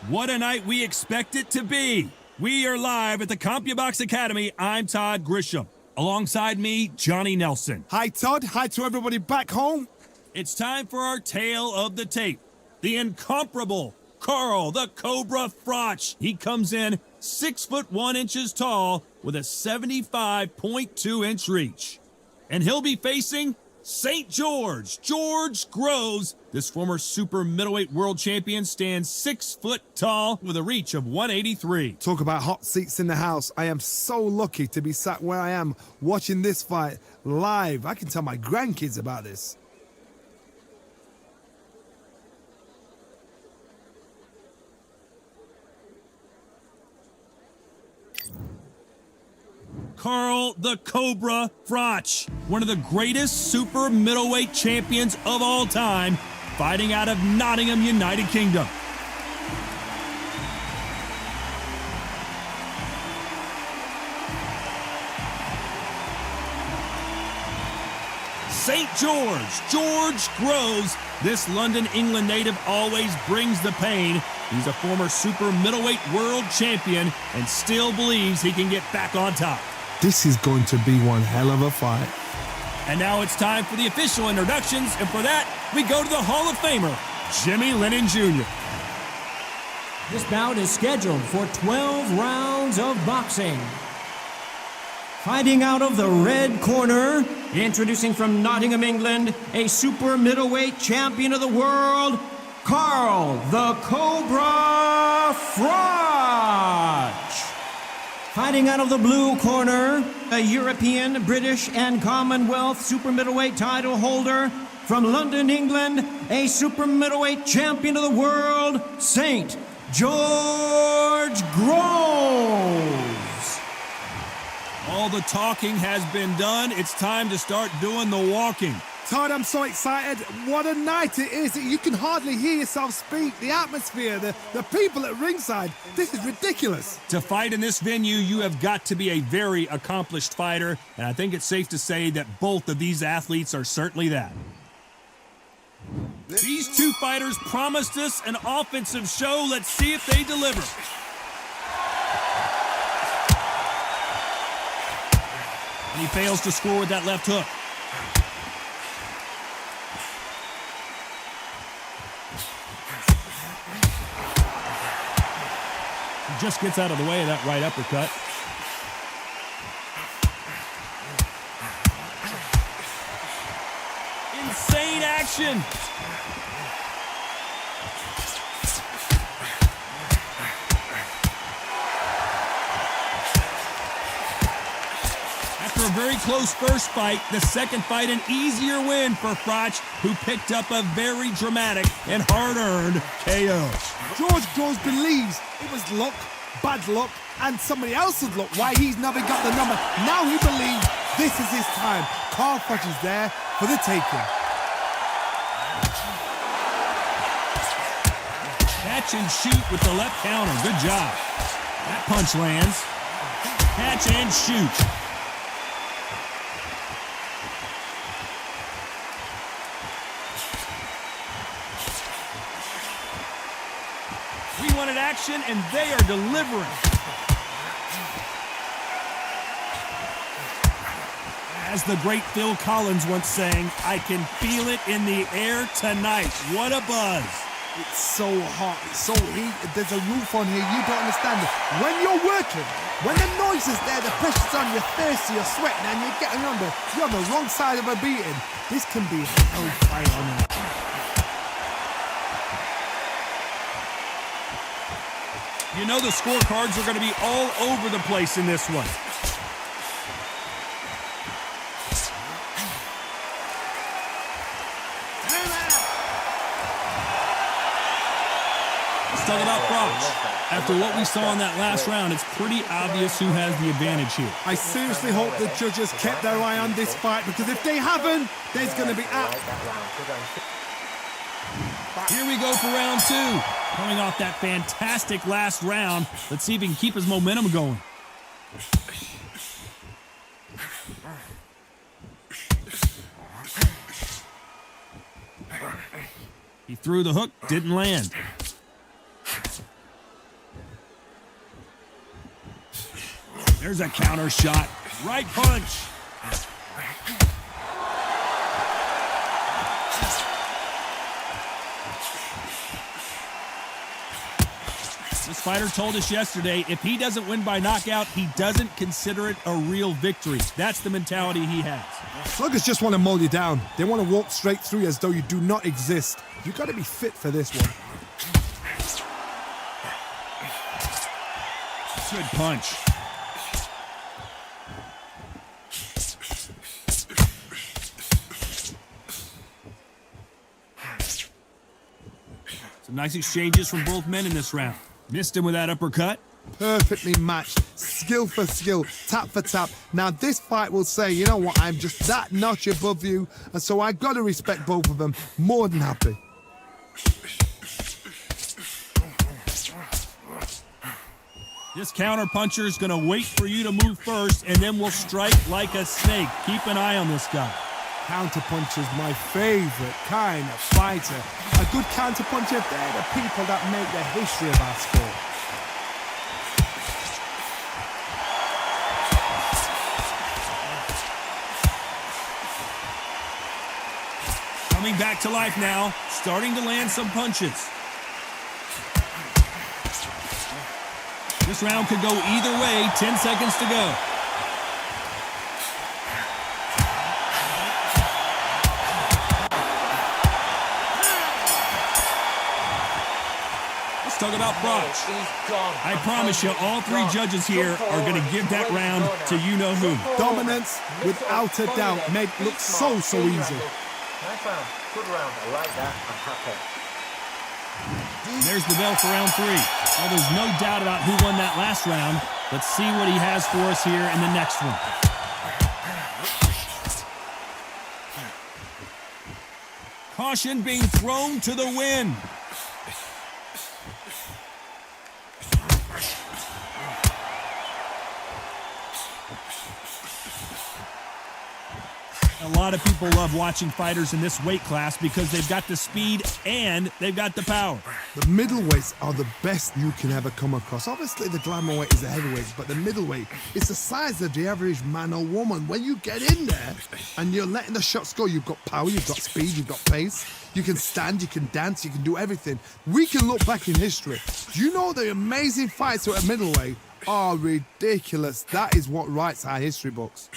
What a night we expect it to be. We are live at the CompuBox Academy. I'm Todd Grisham. Alongside me, Johnny Nelson. Hi, Todd. Hi to everybody back home. It's time for our tale of the tape. The incomparable Carl the Cobra Froch. He comes in 6'1" tall with a 75.2-inch reach. And he'll be facing St. George Groves. This former super middleweight world champion stands 6 foot tall with a reach of 183. Talk about hot seats in the house. I am so lucky to be sat where I am watching this fight live. I can tell my grandkids about this. Carl the Cobra Froch, one of the greatest super middleweight champions of all time, fighting out of Nottingham, United Kingdom. St. George Groves, this London, England native always brings the pain. He's a former super middleweight world champion and still believes he can get back on top. This is going to be one hell of a fight. And now it's time for the official introductions, and for that, we go to the Hall of Famer, Jimmy Lennon Jr. This bout is scheduled for 12 rounds of boxing. Fighting out of the red corner, introducing from Nottingham, England, a super middleweight champion of the world, Carl the Cobra Froch. Fighting out of the blue corner, a European, British, and Commonwealth super middleweight title holder from London, England, a super middleweight champion of the world, St. George Groves. All the talking has been done. It's time to start doing the walking. Todd, I'm so excited. What a night it is. You can hardly hear yourself speak. The atmosphere, the people at ringside. This is ridiculous. To fight in this venue, you have got to be a very accomplished fighter, and I think it's safe to say that both of these athletes are certainly that. These two fighters promised us an offensive show. Let's see if they deliver. And he fails to score with that left hook. Just gets out of the way of that right uppercut. Insane action. After a very close first fight, the second fight an easier win for Froch, who picked up a very dramatic and hard-earned KO. George Groves believes it was luck, bad luck, and somebody else's luck why he's never got the number. Now he believes this is his time. Carl Froch is there for the taking. Catch and shoot with the left counter. Good job. That punch lands. Catch and shoot. We wanted action, and they are delivering. As the great Phil Collins once sang, I can feel it in the air tonight. What a buzz. It's so hot, it's so heat. There's a roof on here, you don't understand it. When you're working, when the noise is there, the pressure's on, you're thirsty, you're sweating, and you're getting you're on the wrong side of a beating. This can be hellfire on it. You know the scorecards are going to be all over the place in this one. Let's talk about Froch. After what we saw in that last round, it's pretty obvious who has the advantage here. I seriously hope the judges kept their eye on this fight, because if they haven't, there's going to be Here we go for round two. Coming off that fantastic last round, let's see if he can keep his momentum going. He threw the hook, didn't land. There's a counter shot. Right punch. This fighter told us yesterday, if he doesn't win by knockout, he doesn't consider it a real victory. That's the mentality he has. Sluggers just want to mow you down. They want to walk straight through you as though you do not exist. You got to be fit for this one. Good punch. Some nice exchanges from both men in this round. Missed him with that uppercut. Perfectly matched. Skill for skill. Tap for tap. Now this fight will say, you know what, I'm just that notch above you. And so I got to respect both of them. More than happy. This counter puncher is going to wait for you to move first, and then will strike like a snake. Keep an eye on this guy. Counter puncher's my favorite kind of fighter. A good counter puncher, they're the people that make the history of our sport. Coming back to life now, starting to land some punches. This round could go either way, 10 seconds to go. Let's talk about props. I promise you, all three judges here are going to give that round to you-know-who. Dominance, without a doubt, made it look so easy. Nice round. Good round. I like that. I'm happy. There's the bell for round 3. Well, there's no doubt about who won that last round. Let's see what he has for us here in the next one. Caution being thrown to the wind. A lot of people love watching fighters in this weight class because they've got the speed and they've got the power. The middleweights are the best you can ever come across. Obviously, the glamour weight is the heavyweight, but the middleweight is the size of the average man or woman. When you get in there and you're letting the shots go, you've got power, you've got speed, you've got pace. You can stand, you can dance, you can do everything. We can look back in history. Do you know the amazing fights at middleweight are ridiculous? That is what writes our history books.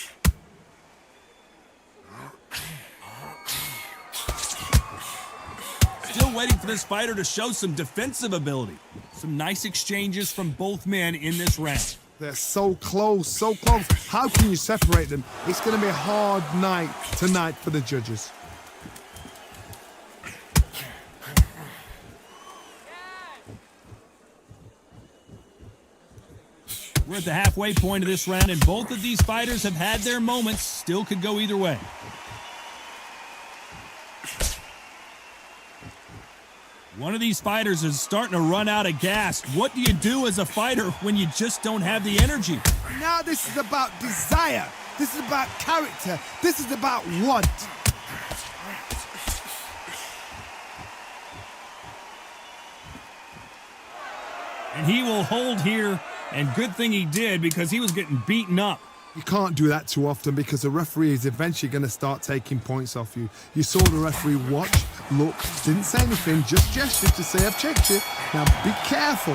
Still waiting for this fighter to show some defensive ability. Some nice exchanges from both men in this round. They're so close, so close. How can you separate them? It's going to be a hard night tonight for the judges. We're at the halfway point of this round, and both of these fighters have had their moments. Still could go either way. One of these fighters is starting to run out of gas. What do you do as a fighter when you just don't have the energy? Now this is about desire. This is about character. This is about want. And he will hold here, and good thing he did because he was getting beaten up. You can't do that too often because the referee is eventually going to start taking points off you. You saw the referee watch, look, didn't say anything, just gestured to say, I've checked you. Now be careful.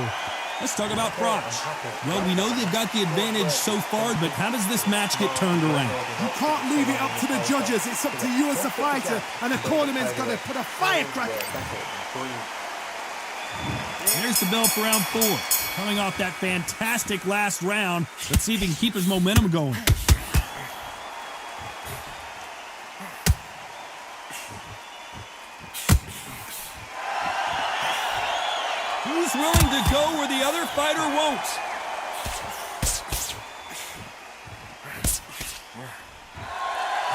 Let's talk about props. Well, we know they've got the advantage so far, but how does this match get turned around? You can't leave it up to the judges. It's up to you as a fighter, and the cornerman's got to put a firecracker. There's the bell for round 4. Coming off that fantastic last round, let's see if he can keep his momentum going. Who's willing to go where the other fighter won't?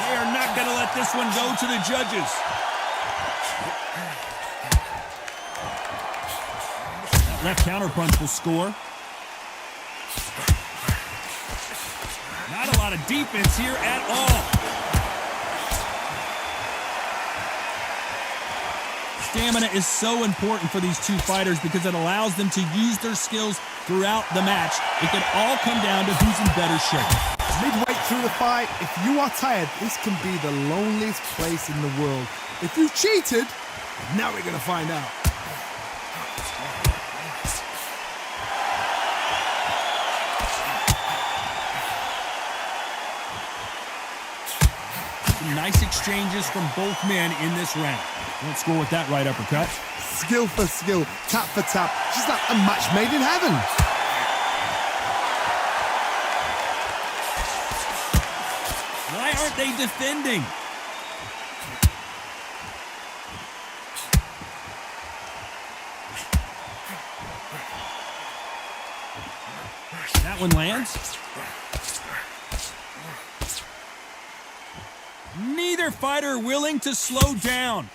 They are not going to let this one go to the judges. That left counterpunch will score. Not a lot of defense here at all. Stamina is so important for these two fighters because it allows them to use their skills throughout the match. It can all come down to who's in better shape. Midway through the fight, if you are tired, this can be the loneliest place in the world. If you cheated, now we're gonna find out. Nice exchanges from both men in this round. Won't score with that right uppercut. Skill for skill, tap for tap, just like a match made in heaven. Why aren't they defending? That one lands. Neither fighter willing to slow down.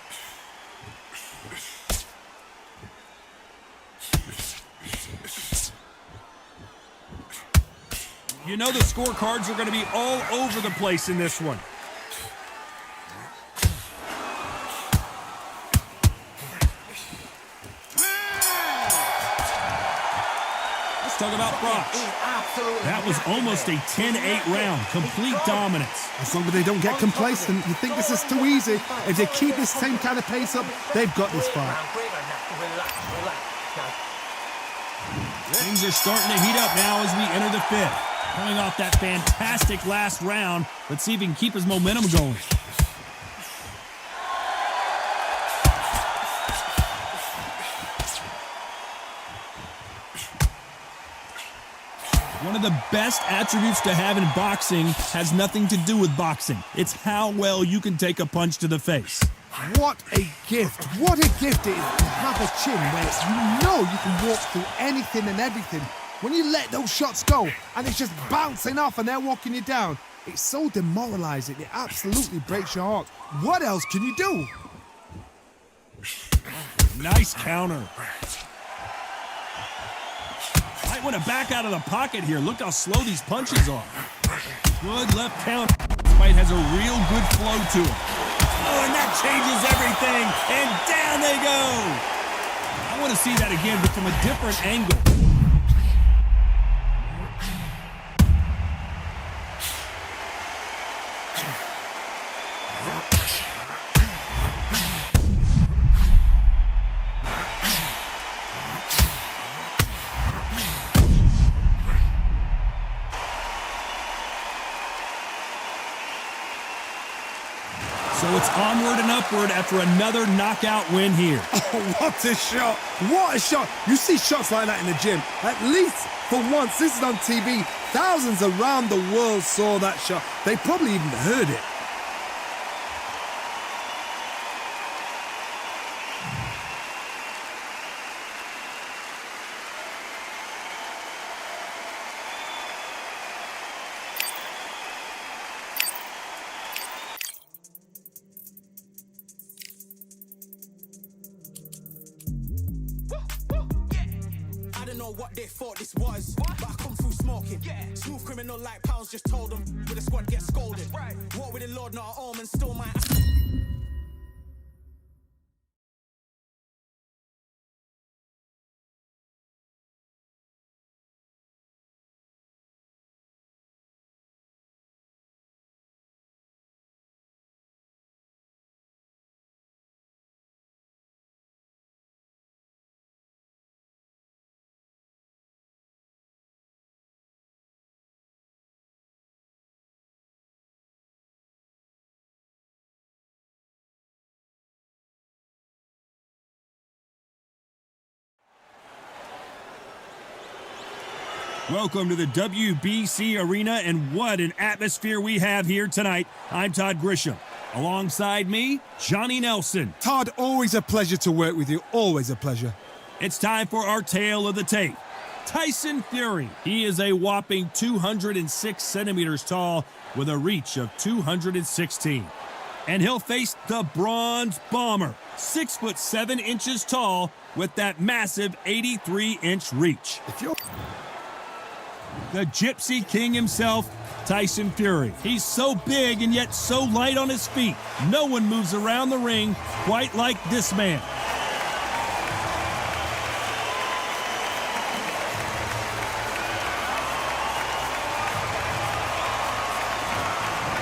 You know the scorecards are going to be all over the place in this one. Let's talk about Brock. That was almost a 10-8 round, complete dominance. As long as they don't get complacent, you think this is too easy. If they keep this same kind of pace up, they've got this fight. Things are starting to heat up now as we enter the fifth. Coming off that fantastic last round, let's see if he can keep his momentum going. One of the best attributes to have in boxing has nothing to do with boxing. It's how well you can take a punch to the face. What a gift. What a gift it is to have a chin where you know you can walk through anything and everything. When you let those shots go and it's just bouncing off and they're walking you down, it's so demoralizing. It absolutely breaks your heart. What else can you do? Nice counter. Might want to back out of the pocket here. Look how slow these punches are. Good left counter. This fight has a real good flow to it. Oh, and that changes everything. And down they go. I want to see that again, but from a different angle. So it's onward and upward after another knockout win here. Oh, what a shot. What a shot. You see shots like that in the gym. At least for once, this is on TV. Thousands around the world saw that shot. They probably even heard it. What they thought this was, but I come through smoking. Smooth criminal like pounds, just told them with a squad get scolded. Walk with the Lord, not an almond, still my. Welcome to the WBC Arena, and what an atmosphere we have here tonight. I'm Todd Grisham. Alongside me, Johnny Nelson. Todd, always a pleasure to work with you. Always a pleasure. It's time for our tale of the tape. Tyson Fury. He is a whopping 206 centimeters tall with a reach of 216. And he'll face the Bronze Bomber, 6'7" tall with that massive 83-inch reach. The Gypsy King himself, Tyson Fury. He's so big and yet so light on his feet. No one moves around the ring quite like this man.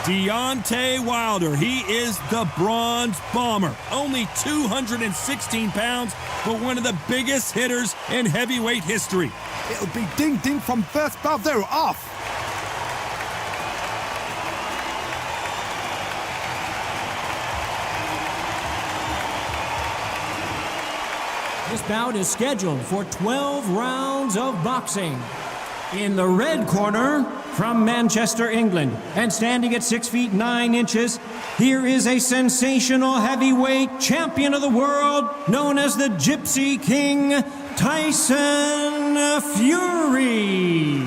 Deontay Wilder, he is the Bronze Bomber. Only 216 pounds, but one of the biggest hitters in heavyweight history. It'll be ding-ding from first bell. They're off. This bout is scheduled for 12 rounds of boxing. In the red corner, from Manchester, England, and standing at 6 feet 9 inches, here is a sensational heavyweight champion of the world, known as the Gypsy King, Tyson Fury.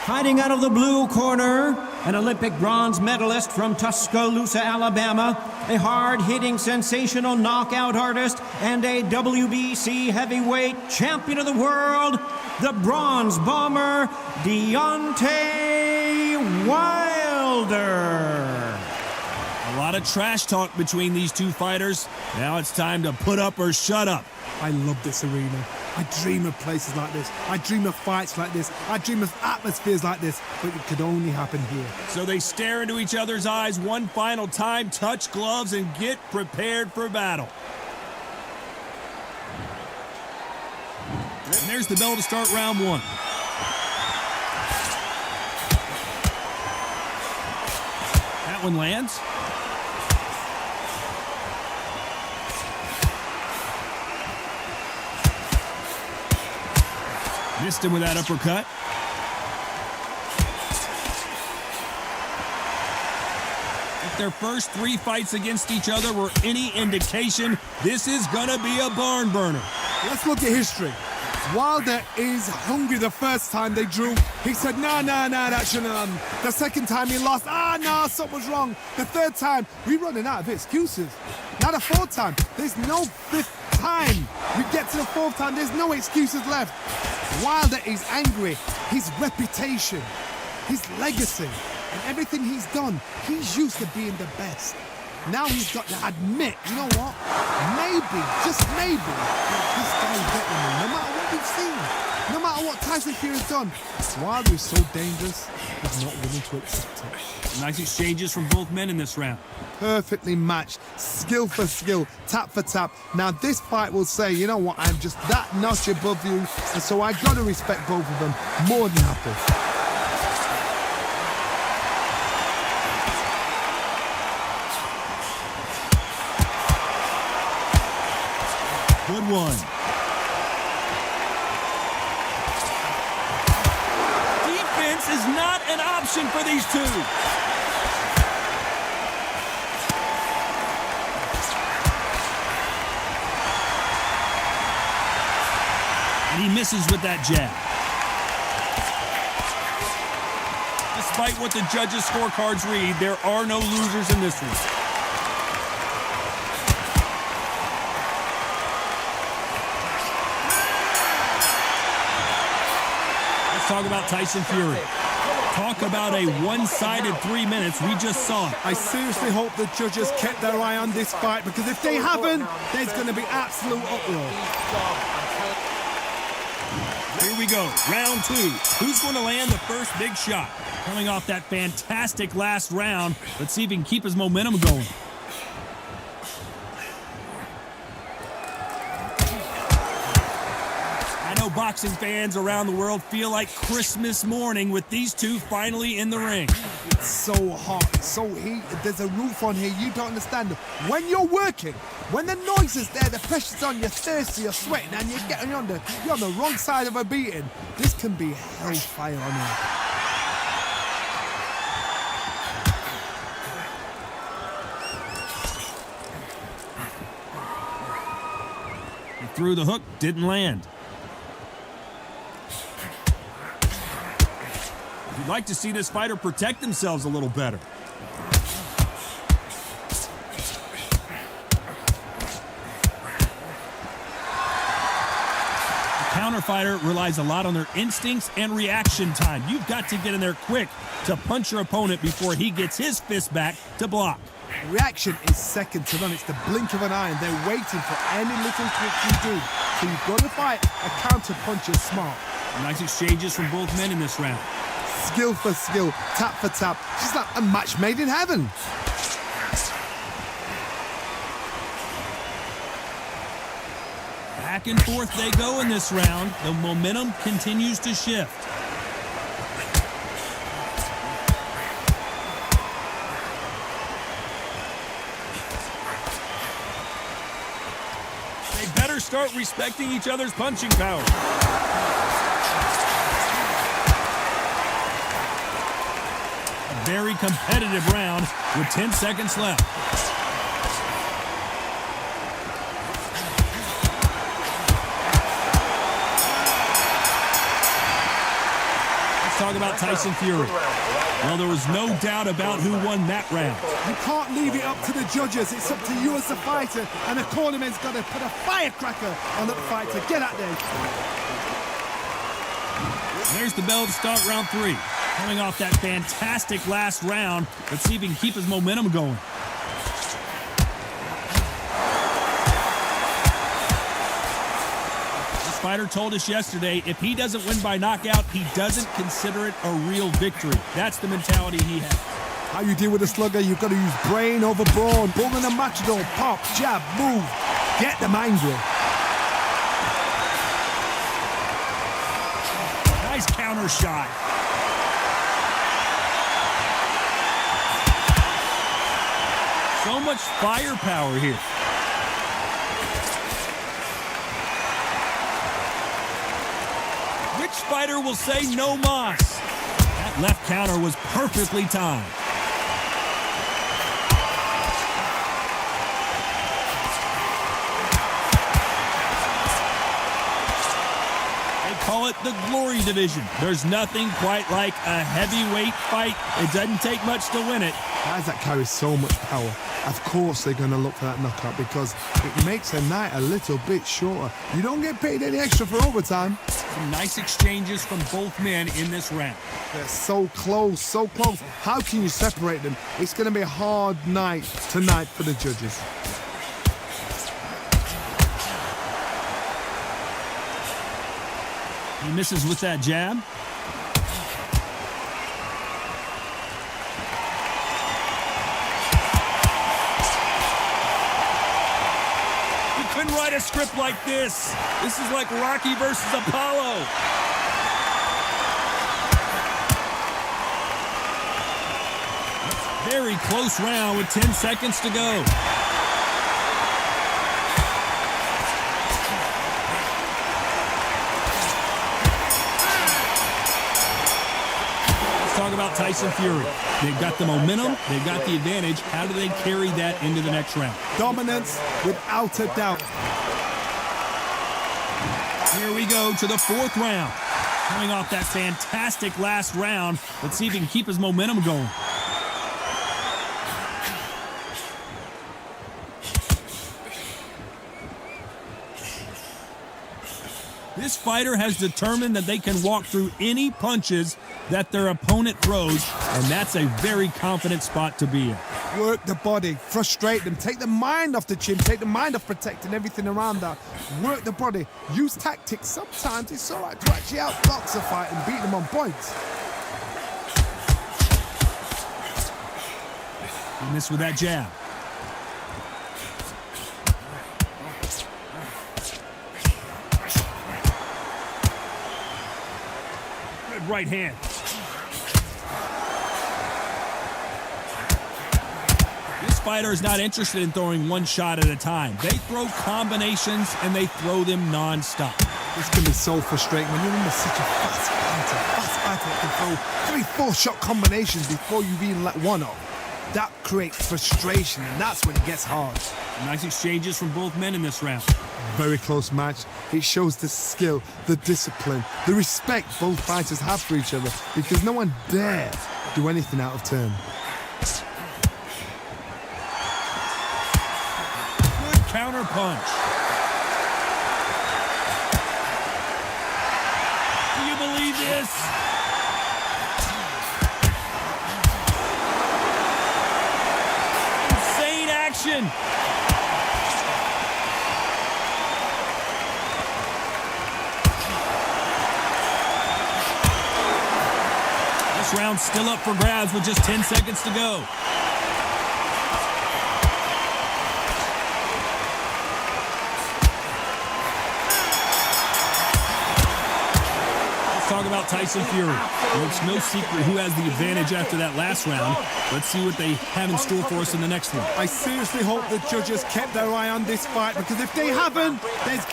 Fighting out of the blue corner, an Olympic bronze medalist from Tuscaloosa, Alabama, a hard-hitting, sensational knockout artist, and a WBC heavyweight champion of the world, the Bronze Bomber, Deontay Wilder. A lot of trash talk between these two fighters. Now it's time to put up or shut up. I love this arena. I dream of places like this. I dream of fights like this. I dream of atmospheres like this, but it could only happen here. So they stare into each other's eyes one final time, touch gloves, and get prepared for battle. And there's the bell to start round one. That one lands. Missed him with that uppercut. If their first 3 fights against each other were any indication, this is gonna be a barn burner. Let's look at history. Wilder is hungry the first time they drew. He said, no, that shouldn't have happened. The second time he lost, no, something was wrong. The third time, we're running out of excuses. Now the fourth time, there's no fifth time. We get to the fourth time, there's no excuses left. Wilder is angry. His reputation, his legacy, and everything he's done, he's used to being the best. Now he's got to admit, you know what? Maybe, just maybe, this guy's better than me. No matter what we've seen, no matter what Tyson Fury's done, Wilder is so dangerous, he's not willing to accept it. Nice exchanges from both men in this round. Perfectly matched, skill for skill, tap for tap. Now this fight will say, you know what, I'm just that notch above you, and so I got to respect both of them more than happy. Good one. Defense is not an option for these two. And he misses with that jab. Despite what the judges' scorecards read, there are no losers in this one. Talk about Tyson Fury. Talk about a one-sided 3 minutes. We just saw it. I seriously hope the judges kept their eye on this fight, because if they haven't, there's going to be absolute uproar. Here we go, round 2. Who's going to land the first big shot? Coming off that fantastic last round, let's see if he can keep his momentum going. I know boxing fans around the world feel like Christmas morning with these two finally in the ring. It's so hot, so heated. There's a roof on here, you don't understand. When you're working, when the noise is there, the pressure's on, you're thirsty, you're sweating, and you're getting you're on the wrong side of a beating. This can be hellfire on here. He threw the hook, didn't land. You'd like to see this fighter protect themselves a little better. The counter-fighter relies a lot on their instincts and reaction time. You've got to get in there quick to punch your opponent before he gets his fist back to block. Reaction is second to none. It's the blink of an eye, and they're waiting for any little trick you do. So you've got to fight a counter puncher smart. Nice exchanges from both men in this round. Skill for skill, tap for tap. Just like a match made in heaven. Back and forth they go in this round. The momentum continues to shift. They better start respecting each other's punching power. A very competitive round with 10 seconds left. Talk about Tyson Fury. Well, there was no doubt about who won that round. You can't leave it up to the judges. It's up to you as the fighter, and the cornerman's got to put a firecracker on that fighter. Get out there. There's the bell to start round 3. Coming off that fantastic last round, let's see if he can keep his momentum going. Fighter told us yesterday, if he doesn't win by knockout, he doesn't consider it a real victory. That's the mentality he has. How you deal with a slugger, you've got to use brain over brawn. Bull in a matador, pop, jab, move. Get them angry. Nice counter shot. So much firepower here. Fighter will say no mas. That left counter was perfectly timed. They call it the glory division. There's nothing quite like a heavyweight fight. It doesn't take much to win it. Guys that carry so much power, of course they're going to look for that knockout because it makes a night a little bit shorter. You don't get paid any extra for overtime. Some nice exchanges from both men in this round. They're so close, so close. How can you separate them? It's going to be a hard night tonight for the judges. He misses with that jab. Couldn't write a script like this. This is like Rocky versus Apollo. Very close round with 10 seconds to go. Let's talk about Tyson Fury. They've got the momentum, they've got the advantage. How do they carry that into the next round? Dominance without a doubt. Here we go to the 4th round. Coming off that fantastic last round, let's see if he can keep his momentum going. This fighter has determined that they can walk through any punches that their opponent throws, and that's a very confident spot to be in. Work the body, frustrate them, take the mind off the chin, take the mind off protecting everything around that. Work the body, use tactics. Sometimes it's all right to actually outbox a fight and beat them on points. He missed with that jab. Good right hand. Fighter is not interested in throwing one shot at a time. They throw combinations and they throw them non-stop. This can be so frustrating when you're in such a fast fighter that can throw 3-4 shot combinations before you've even let one off. That creates frustration, and that's when it gets hard. Nice exchanges from both men in this round. Very close match. It shows the skill, the discipline, the respect both fighters have for each other because no one dares do anything out of turn. Counter punch. believe this? Insane action. This round's still up for grabs with just 10 seconds to go. Talk about Tyson Fury. Well, it's no secret who has the advantage after that last round. Let's see what they have in store for us in the next one. I seriously hope the judges kept their eye on this fight, because if they haven't, there's...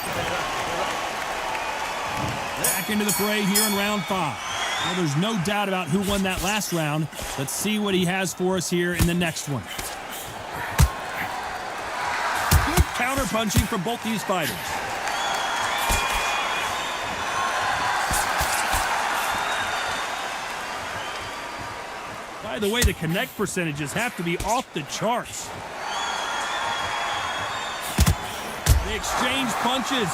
Back into the fray here in round 5. Well, there's no doubt about who won that last round. Let's see what he has for us here in the next one. Good counter-punching from both these fighters. By the way, the connect percentages have to be off the charts. They exchange punches.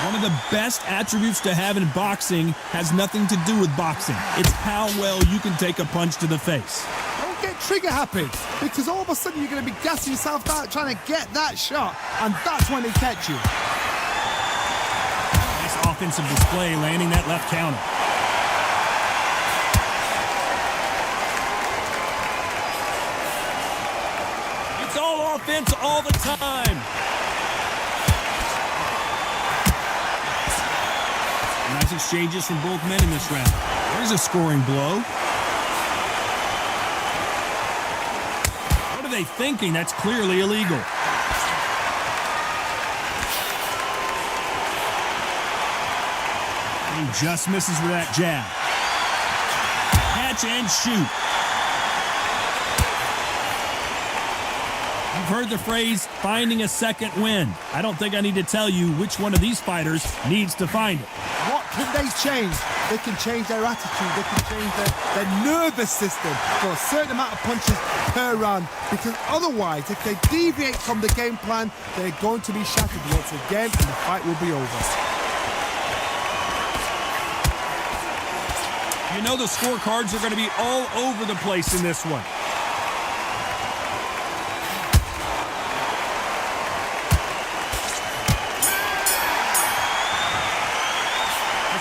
One of the best attributes to have in boxing has nothing to do with boxing. It's how well you can take a punch to the face. Don't get trigger happy, because all of a sudden you're going to be gassing yourself out trying to get that shot, and that's when they catch you. Nice offensive display, landing that left counter. It's all offense all the time. Nice exchanges from both men in this round. There's a scoring blow. What are they thinking? That's clearly illegal. He just misses with that jab. Catch and shoot. You've heard the phrase, finding a second wind. I don't think I need to tell you which one of these fighters needs to find it. What can they change? They can change their attitude. They can change their nervous system for a certain amount of punches per round. Because otherwise, if they deviate from the game plan, they're going to be shattered once again, and the fight will be over. You know the scorecards are going to be all over the place in this one.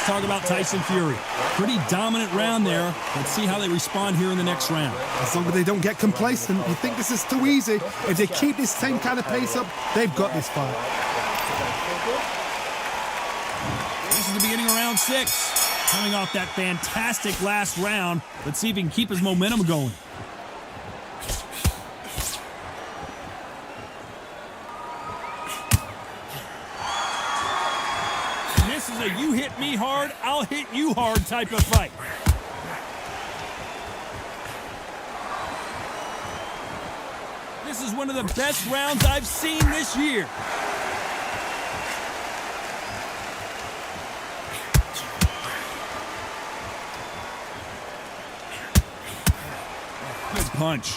Talk about Tyson Fury. Pretty dominant round there. Let's see how they respond here in the next round. As long as they don't get complacent, you think this is too easy. If they keep this same kind of pace up, they've got this fight. This is the beginning of round 6. Coming off that fantastic last round. Let's see if he can keep his momentum going. This is a you hit me hard, I'll hit you hard type of fight. This is one of the best rounds I've seen this year. Good punch.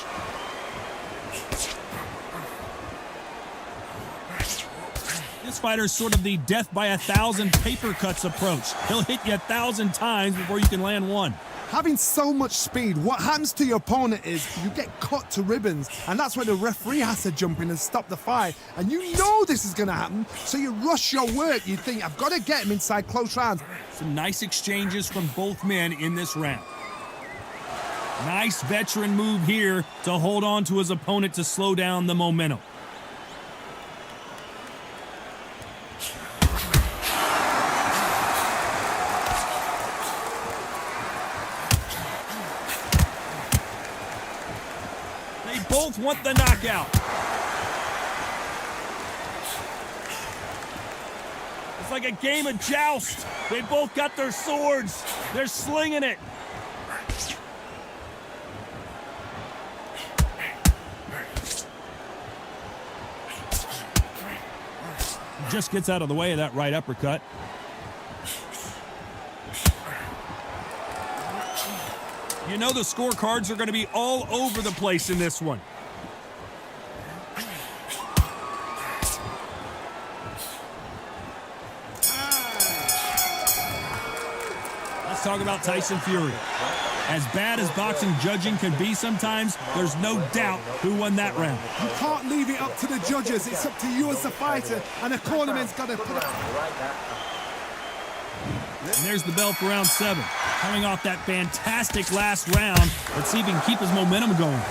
This fighter is sort of the death by 1,000 paper cuts approach. He'll hit you 1,000 times before you can land one. Having so much speed, what happens to your opponent is you get cut to ribbons, and that's where the referee has to jump in and stop the fight. And you know this is going to happen, so you rush your work. You think, I've got to get him inside close rounds. Some nice exchanges from both men in this round. Nice veteran move here to hold on to his opponent to slow down the momentum. Both want the knockout. It's like a game of joust. They both got their swords. They're slinging it. Just gets out of the way of that right uppercut. You know the scorecards are going to be all over the place in this one. Let's talk about Tyson Fury. As bad as boxing judging can be sometimes, there's no doubt who won that round. You can't leave it up to the judges. It's up to you as the fighter, and the cornerman's got to put it. And there's the bell for round 7. Coming off that fantastic last round, let's see if he can keep his momentum going.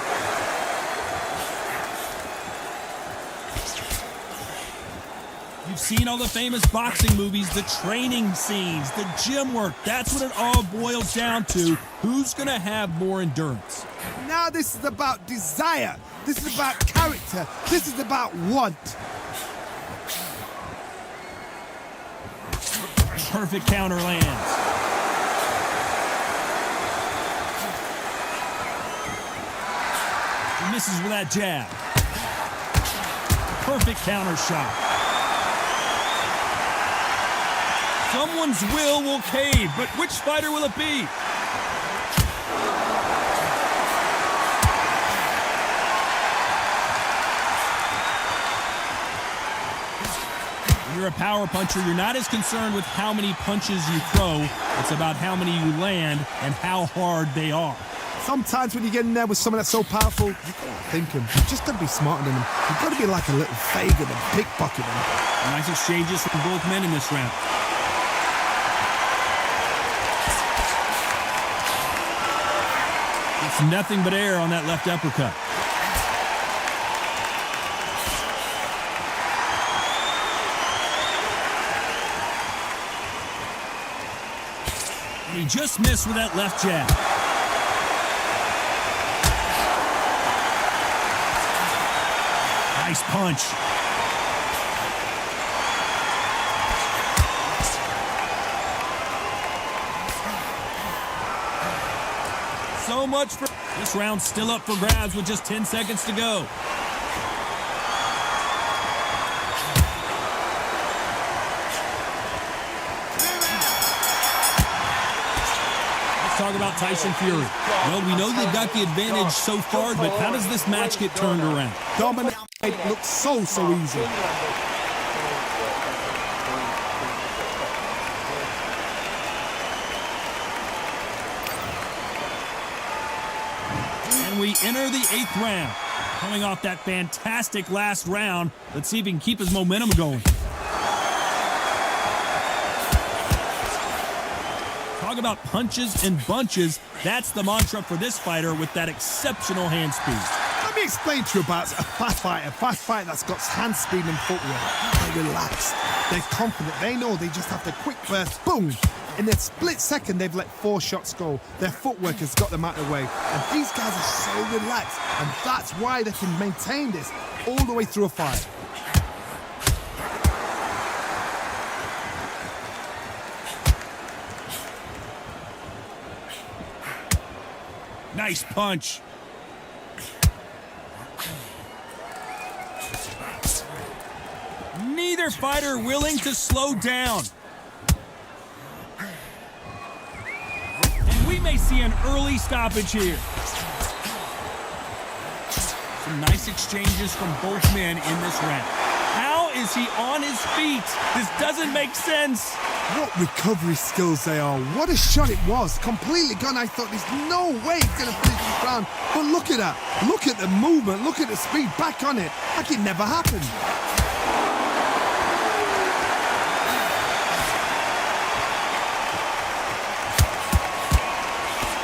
You've seen all the famous boxing movies, the training scenes, the gym work. That's what it all boils down to. Who's going to have more endurance? Now this is about desire. This is about character. This is about want. Perfect counter lands. He misses with that jab. Perfect counter shot. Someone's will cave, but which fighter will it be? When you're a power puncher, you're not as concerned with how many punches you throw. It's about how many you land and how hard they are. Sometimes when you get in there with someone that's so powerful, you gotta think him. You just gotta be smarter than him. You've got to be like a little Fagin and pickpocket him. Nice exchanges from both men in this round. It's nothing but air on that left uppercut. And he just missed with that left jab. Nice punch. So much for this round, still up for grabs with just 10 seconds to go. Let's talk about Tyson Fury. Well, we know they've got the advantage so far, but how does this match get turned around? Dominate looks so easy. And we enter the 8th round. Coming off that fantastic last round, let's see if he can keep his momentum going. Talk about punches and bunches. That's the mantra for this fighter with that exceptional hand speed. Let me explain to you about a fast fighter that's got hand speed and footwork. They're relaxed, they're confident, they know they just have to quick burst, boom. In a split second, they've let 4 shots go. Their footwork has got them out of the way. And these guys are so relaxed, and that's why they can maintain this all the way through a fight. Nice punch. Neither fighter willing to slow down. And we may see an early stoppage here. Some nice exchanges from both men in this round. How is he on his feet? This doesn't make sense. What recovery skills they are. What a shot it was. Completely gone. I thought there's no way he's going to finish this round. But look at that. Look at the movement. Look at the speed. Back on it. Like it never happened.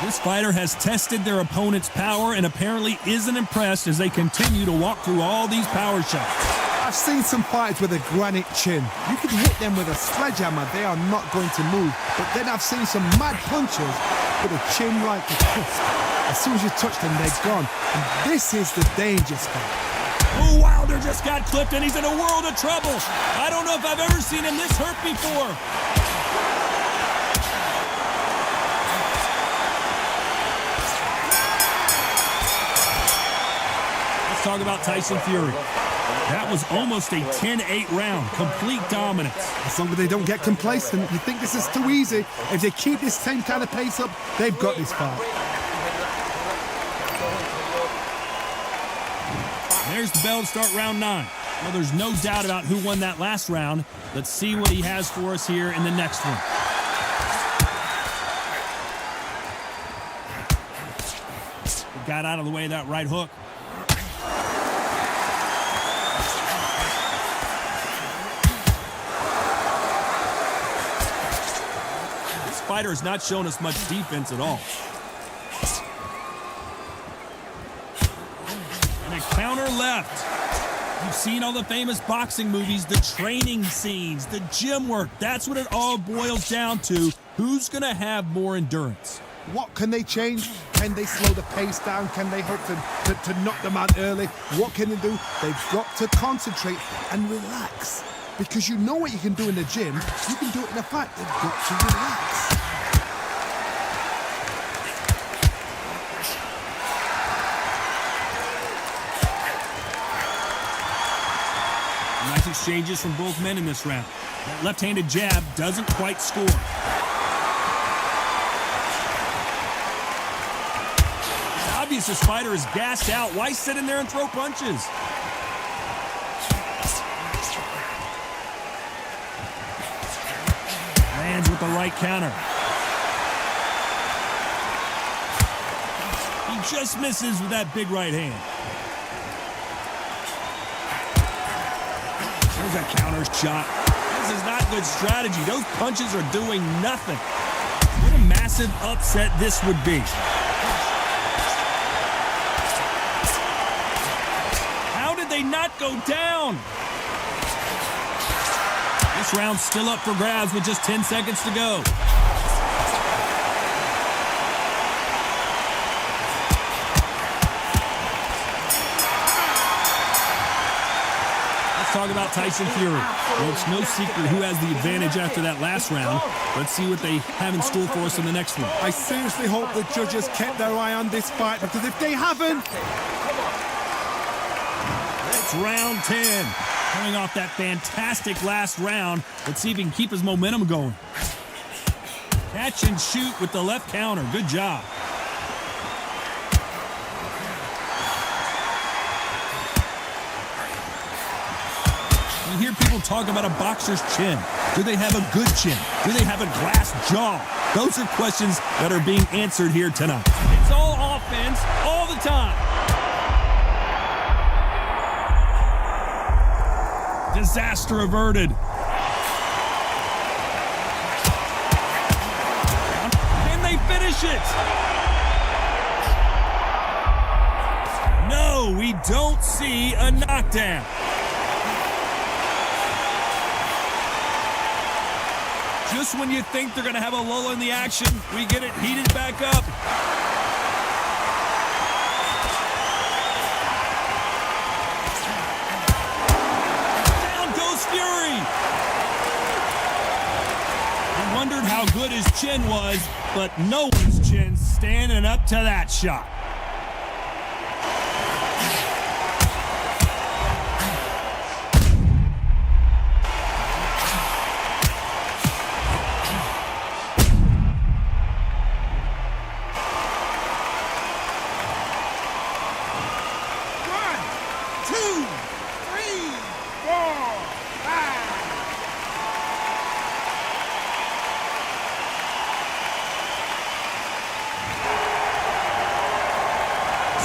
This fighter has tested their opponent's power and apparently isn't impressed as they continue to walk through all these power shots. I've seen some fighters with a granite chin. You can hit them with a sledgehammer, they are not going to move. But then I've seen some mad punchers with a chin like a crisp. As soon as you touch them, they're gone. And this is the danger spot. Oh, Wilder just got clipped and he's in a world of trouble. I don't know if I've ever seen him this hurt before. Let's talk about Tyson Fury. That was almost a 10-8 round, complete dominance. As long as they don't get complacent, you think this is too easy. If they keep this same kind of pace up, they've got this fight. There's the bell to start round 9. Well, there's no doubt about who won that last round. Let's see what he has for us here in the next one. He got out of the way of that right hook. This fighter has not shown us much defense at all. And a counter left. You've seen all the famous boxing movies, the training scenes, the gym work. That's what it all boils down to. Who's going to have more endurance? What can they change? Can they slow the pace down? Can they hope to knock them out early? What can they do? They've got to concentrate and relax. Because you know what you can do in the gym, you can do it in a fight. They've got to relax. Nice exchanges from both men in this round. That left-handed jab doesn't quite score. It's obvious this fighter is gassed out. Why sit in there and throw punches? Lands with the right counter. He just misses with that big right hand. There's a counter shot. This is not good strategy. Those punches are doing nothing. What a massive upset this would be. How did they not go down? This round's still up for grabs with just 10 seconds to go. Talk about Tyson Fury. Well, it's no secret who has the advantage after that last round. Let's see what they have in store for us in the next one. I seriously hope the judges kept their eye on this fight, because if they haven't... It's round 10. Coming off that fantastic last round, let's see if he can keep his momentum going. Catch and shoot with the left counter. Good job. You hear people talk about a boxer's chin. Do they have a good chin? Do they have a glass jaw? Those are questions that are being answered here tonight. It's all offense all the time. Disaster averted. Can they finish it? No, we don't see a knockdown. Just when you think they're going to have a lull in the action, we get it heated back up. Down goes Fury. I wondered how good his chin was, but no one's chin standing up to that shot.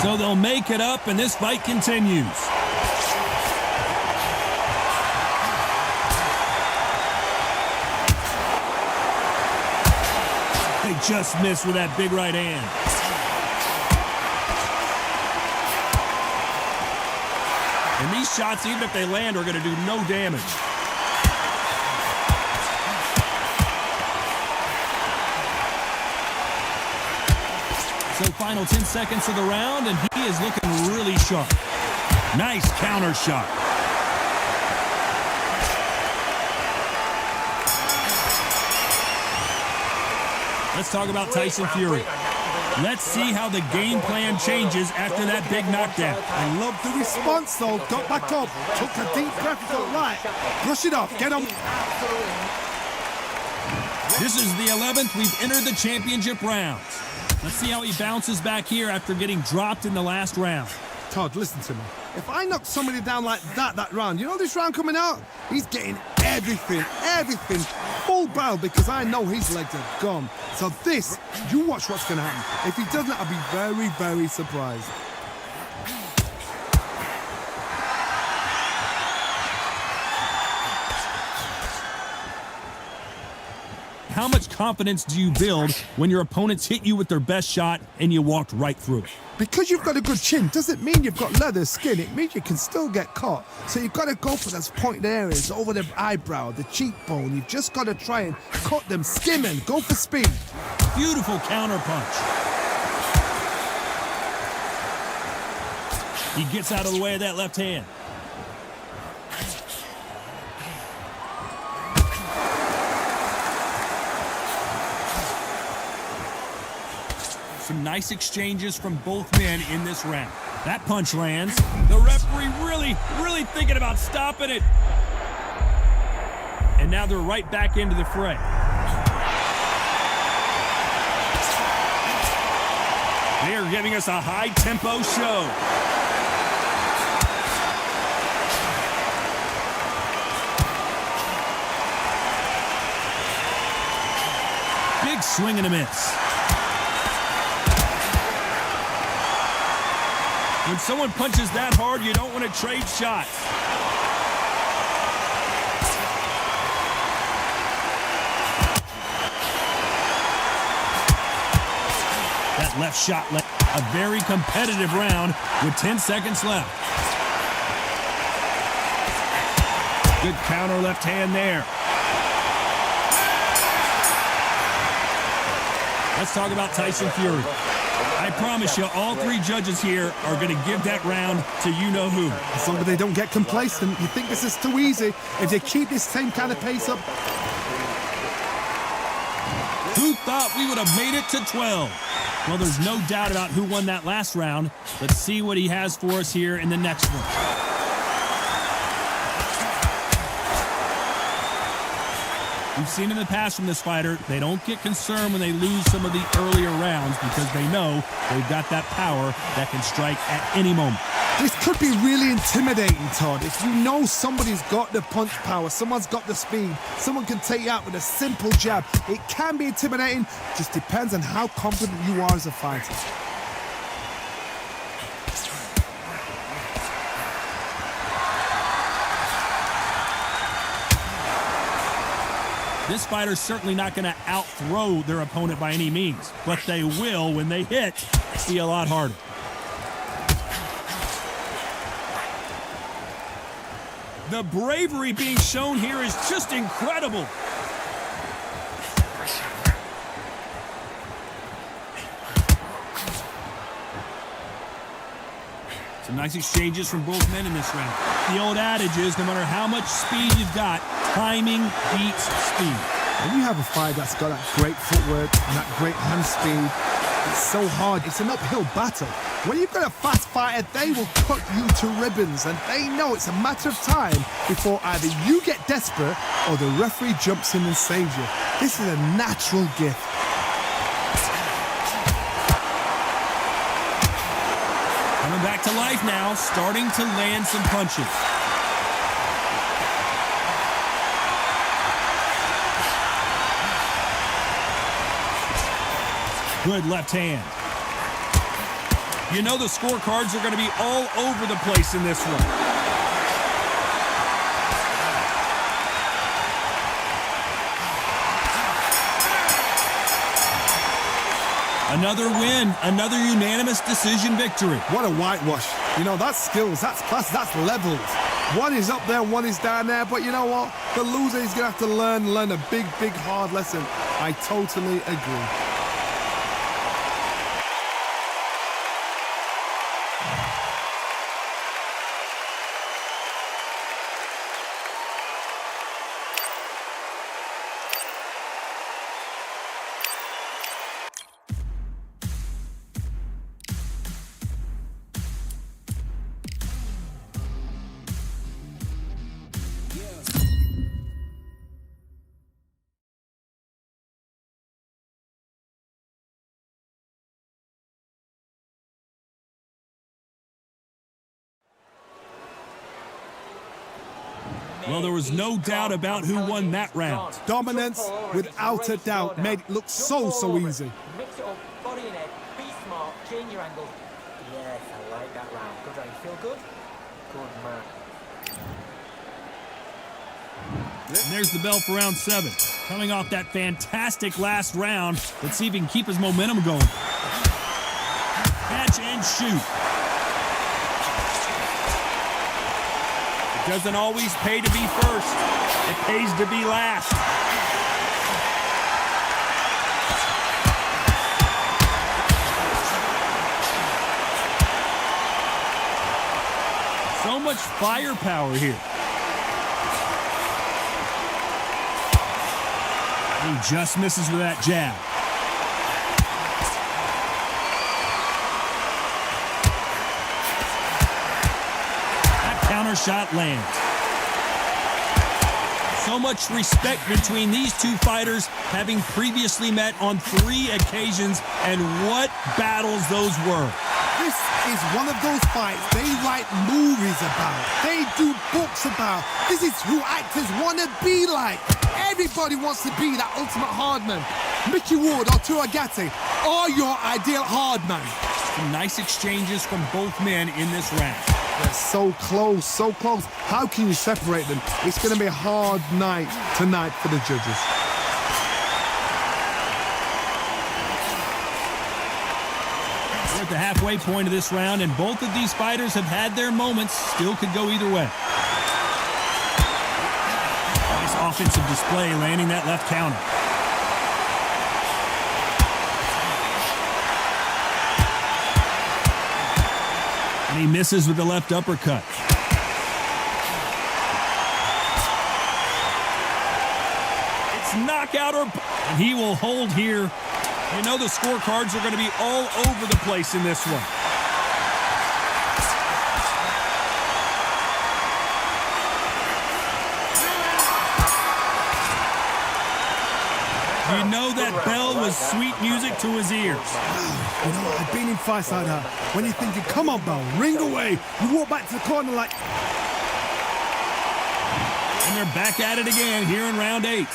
So they'll make it up, and this fight continues. They just missed with that big right hand. And these shots, even if they land, are going to do no damage. So final 10 seconds of the round, and he is looking really sharp. Nice counter shot. Let's talk about Tyson Fury. Let's see how the game plan changes after that big knockdown. I love the response, though. Got back up, took a deep breath, thought, right, brush it off, get on. This is the 11th we've entered the championship rounds. Let's see how he bounces back here after getting dropped in the last round. Todd, listen to me. If I knock somebody down like that round, you know this round coming out? He's getting everything full barrel because I know his legs are gone. So this, you watch what's going to happen. If he doesn't, I'll be very, very surprised. How much confidence do you build when your opponents hit you with their best shot and you walked right through it? Because you've got a good chin doesn't mean you've got leather skin. It means you can still get caught. So you've got to go for those pointed areas over the eyebrow, the cheekbone. You've just got to try and cut them, skim and go for speed. Beautiful counter punch. He gets out of the way of that left hand. Some nice exchanges from both men in this round. That punch lands. The referee really thinking about stopping it. And now they're right back into the fray. They are giving us a high-tempo show. Big swing and a miss. When someone punches that hard, you don't want to trade shots. That left shot led a very competitive round with 10 seconds left. Good counter left hand there. Let's talk about Tyson Fury. I promise you, all three judges here are going to give that round to you-know-who. As long as they don't get complacent, you think this is too easy. If they keep this same kind of pace up. Who thought we would have made it to 12? Well, there's no doubt about who won that last round. Let's see what he has for us here in the next one. We've seen in the past from this fighter, they don't get concerned when they lose some of the earlier rounds because they know they've got that power that can strike at any moment. This could be really intimidating, Todd. If you know somebody's got the punch power, someone's got the speed, someone can take you out with a simple jab. It can be intimidating, just depends on how confident you are as a fighter. This fighter's certainly not going to out-throw their opponent by any means, but they will, when they hit, be a lot harder. The bravery being shown here is just incredible. Some nice exchanges from both men in this round. The old adage is, no matter how much speed you've got, timing beats speed. When you have a fighter that's got that great footwork and that great hand speed, it's so hard. It's an uphill battle. When you've got a fast fighter, they will cut you to ribbons, and they know it's a matter of time before either you get desperate or the referee jumps in and saves you. This is a natural gift. Coming back to life now, starting to land some punches. Good left hand. You know the scorecards are going to be all over the place in this one. Another win, another unanimous decision victory. What a whitewash. You know, that's skills, that's class, that's levels. One is up there, one is down there, but you know what? The loser is going to have to learn a big, hard lesson. I totally agree. Well, there was no doubt about who won that round. Dominance, without a doubt, made it look so easy. Mix it up, body and head, be smart, change your angle. Yes, I like that round. Good round. You feel good? Good man. And there's the bell for round 7. Coming off that fantastic last round, let's see if he can keep his momentum going. Catch and shoot. It doesn't always pay to be first. It pays to be last. So much firepower here. He just misses with that jab. That counter shot lands. So much respect between these two fighters, having previously met on 3 occasions, and what battles those were. This is one of those fights they write movies about. They do books about. This is who actors want to be like. Everybody wants to be that ultimate hardman. Mickey Ward or Tuagati are your ideal hardman. Some nice exchanges from both men in this round. They're so close, so close. How can you separate them? It's going to be a hard night tonight for the judges. We're at the halfway point of this round, and both of these fighters have had their moments. Still could go either way. Nice offensive display, landing that left counter. And he misses with the left uppercut. It's knockout or... And he will hold here. You know the scorecards are going to be all over the place in this one. You know that bell was sweet music to his ears. You know, I've been in fights like that. When you're thinking, come on, bell, ring away. You walk back to the corner like... And they're back at it again here in round 8.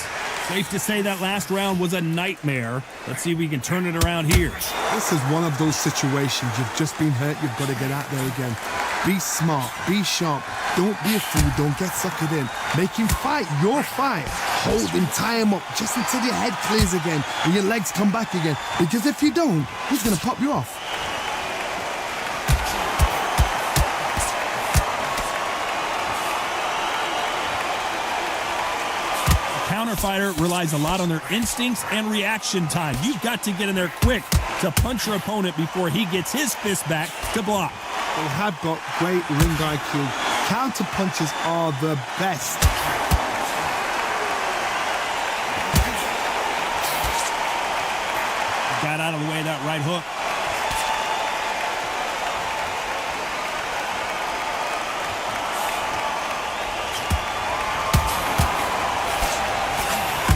Safe to say that last round was a nightmare. Let's see if we can turn it around here. This is one of those situations. You've just been hurt. You've got to get out there again. Be smart. Be sharp. Don't be a fool. Don't get suckered in. Make him fight your fight. Hold him, tie him up just until your head clears again and your legs come back again. Because if you don't, he's going to pop you off. Counterfighter relies a lot on their instincts and reaction time. You've got to get in there quick to punch your opponent before he gets his fist back to block. They have got great ring IQ. Counter punches are the best. Got out of the way of that right hook.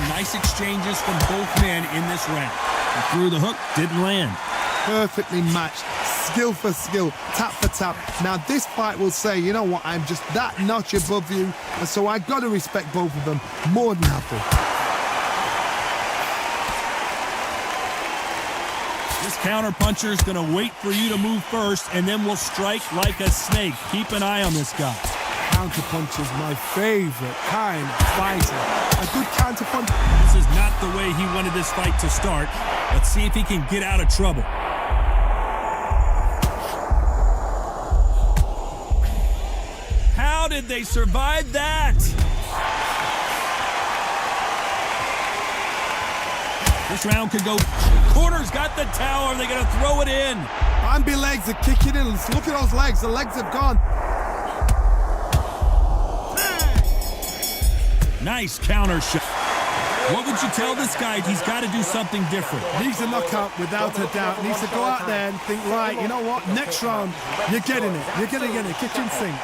Nice exchanges from both men in this round. He threw the hook, didn't land. Perfectly matched, skill for skill, tap for tap. Now this fight will say, you know what, I'm just that notch above you, and so I got to respect both of them more than happy. This counter-puncher is going to wait for you to move first, and then will strike like a snake. Keep an eye on this guy. Counter-punch is my favorite kind of fighter. A good counter-punch. This is not the way he wanted this fight to start. Let's see if he can get out of trouble. How did they survive that? This round could go. Corner's got the towel. Are they going to throw it in? Bambi legs are kicking in. Look at those legs. The legs have gone. Nice counter shot. What would you tell this guy? He's got to do something different. Needs a knockout without a doubt. Needs to go out there and think, right, you know what? Next round, you're getting it. You're going to get it. Kitchen sink.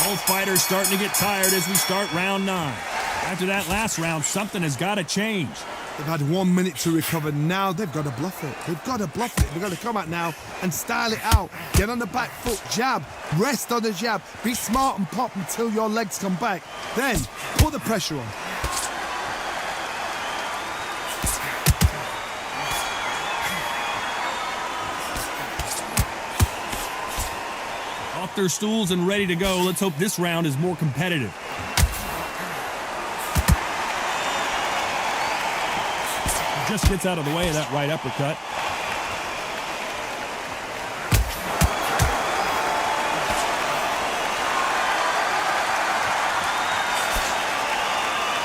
Both fighters starting to get tired as we start round 9. After that last round, something has got to change. They've had 1 minute to recover. Now they've got to bluff it. They've got to bluff it. They've got to come out now and style it out. Get on the back foot, jab, rest on the jab. Be smart and pop until your legs come back. Then put the pressure on. Off their stools and ready to go. Let's hope this round is more competitive. Just gets out of the way of that right uppercut.